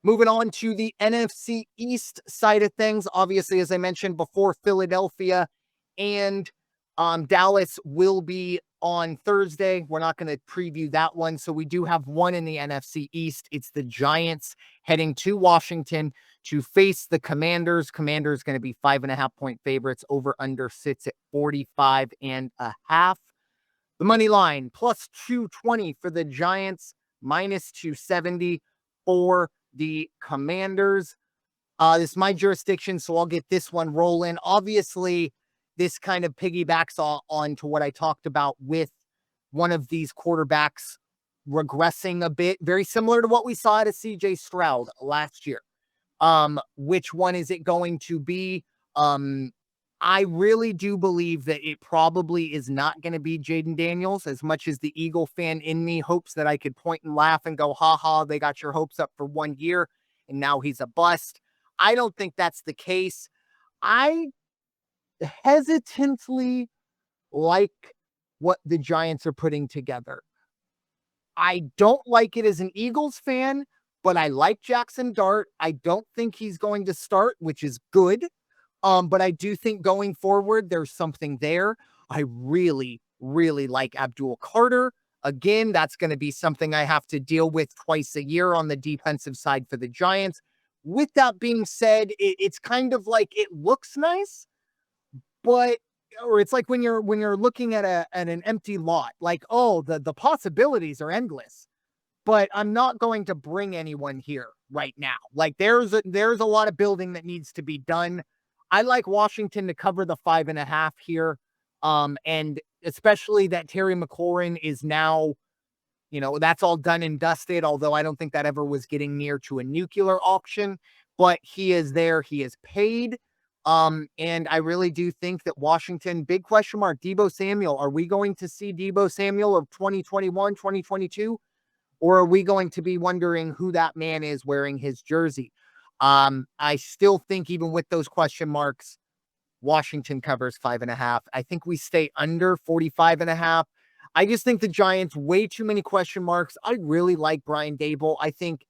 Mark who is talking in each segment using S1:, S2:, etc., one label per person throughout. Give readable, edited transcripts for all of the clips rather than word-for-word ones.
S1: Moving on to the NFC East side of things, obviously, as I mentioned before, Philadelphia and Dallas will be on Thursday. We're not going to preview that one. So we do have one in the NFC East. It's the Giants heading to Washington to face the Commanders. Commanders going to be 5.5-point favorites. Over under sits at 45.5. The money line plus 220 for the Giants, minus 270 for the Commanders. This is my jurisdiction, so I'll get this one rolling. Obviously, this kind of piggybacks on to what I talked about with one of these quarterbacks regressing a bit, very similar to what we saw at a CJ Stroud last year. Which one is it going to be? I really do believe that it probably is not going to be Jayden Daniels, as much as the Eagle fan in me hopes that I could point and laugh and go, ha ha, they got your hopes up for 1 year and now he's a bust. I don't think that's the case. I hesitantly like what the Giants are putting together. I don't like it as an Eagles fan, but I like Jaxson Dart. I don't think he's going to start, which is good. But I do think going forward, there's something there. I really, really like Abdul Carter. Again, that's going to be something I have to deal with twice a year on the defensive side for the Giants. With that being said, it's kind of like it looks nice, but or it's like when you're looking at an empty lot, like, oh, the possibilities are endless. But I'm not going to bring anyone here right now. Like there's a lot of building that needs to be done. I like Washington to cover the 5.5 here. And especially that Terry McLaurin is now, that's all done and dusted, although I don't think that ever was getting near to a nuclear auction, but he is there. He is paid. And I really do think that Washington, big question mark, Deebo Samuel. Are we going to see Deebo Samuel of 2021, 2022? Or are we going to be wondering who that man is wearing his jersey? I still think even with those question marks, Washington covers 5.5. I think we stay under 45.5. I just think the Giants, way too many question marks. I really like Brian Daboll. I think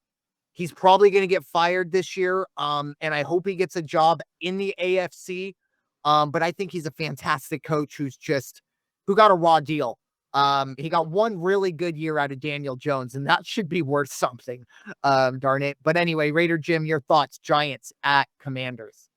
S1: he's probably going to get fired this year. And I hope he gets a job in the AFC. But I think he's a fantastic coach who got a raw deal. He got one really good year out of Daniel Jones, and that should be worth something. Darn it. But anyway, Raider Jim, your thoughts, Giants at Commanders.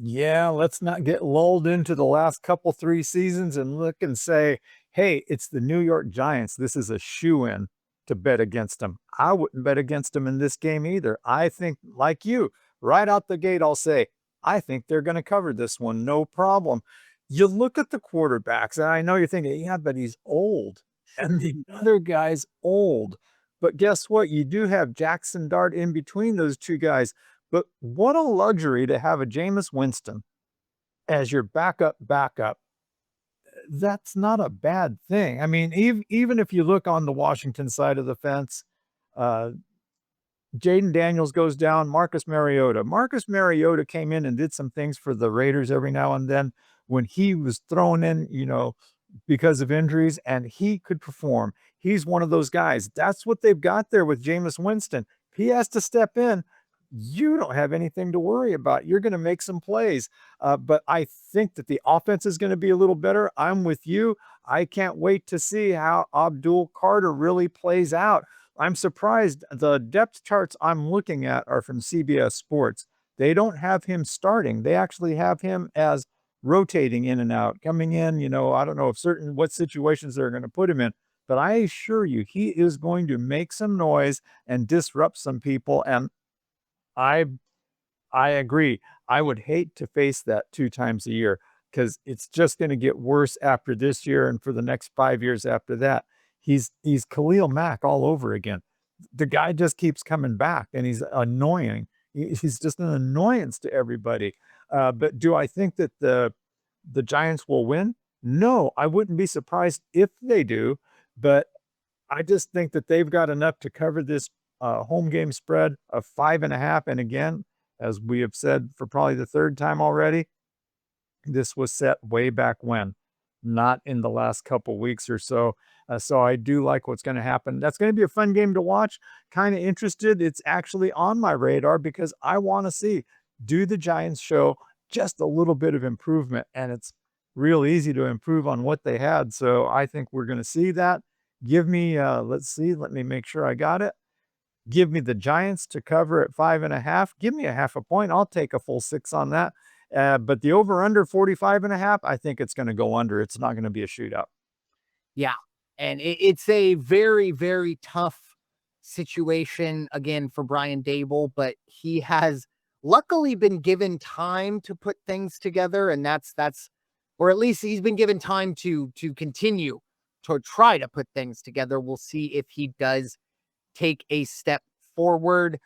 S2: Yeah, let's not get lulled into the last couple 3 seasons and look and say, hey, it's the New York Giants. This is a shoo-in to bet against them. I wouldn't bet against them in this game either. I think, like you, right out the gate, I'll say, I think they're going to cover this one, no problem. You look at the quarterbacks, and I know you're thinking, yeah, but he's old. And the other guy's old. But guess what? You do have Jaxson Dart in between those two guys. But what a luxury to have a Jameis Winston as your backup. That's not a bad thing. I mean, even if you look on the Washington side of the fence, uh, Jayden Daniels goes down, Marcus Mariota. Marcus Mariota came in and did some things for the Raiders every now and then when he was thrown in, because of injuries, and he could perform. He's one of those guys. That's what they've got there with Jameis Winston. If he has to step in, you don't have anything to worry about. You're going to make some plays. But I think that the offense is going to be a little better. I'm with you. I can't wait to see how Abdul Carter really plays out. I'm surprised. The depth charts I'm looking at are from CBS Sports. They don't have him starting. They actually have him as rotating in and out, coming in. I don't know what situations they're going to put him in, but I assure you, he is going to make some noise and disrupt some people. And I agree. I would hate to face that 2 times a year because it's just going to get worse after this year and for the next 5 years after that. He's Khalil Mack all over again. The guy just keeps coming back, and he's annoying. He's just an annoyance to everybody. But do I think that the Giants will win? No, I wouldn't be surprised if they do. But I just think that they've got enough to cover this home game spread of 5.5. And again, as we have said for probably the 3rd time already, this was set way back when, not in the last couple weeks or so. So I do like what's going to happen. That's going to be a fun game to watch. Kind of interested. It's actually on my radar because I want to see, do the Giants show just a little bit of improvement? And it's real easy to improve on what they had. So I think we're going to see that. Give me, let's see, let me make sure I got it. Give me the Giants to cover at 5.5. Give me a half a point. I'll take a full 6 on that. But the over under 45.5, I think it's going to go under. It's not going to be a shootout.
S1: Yeah. And it's a very, very tough situation again for Brian Daboll, but he has luckily been given time to put things together. And or at least he's been given time to continue to try to put things together. We'll see if he does take a step forward.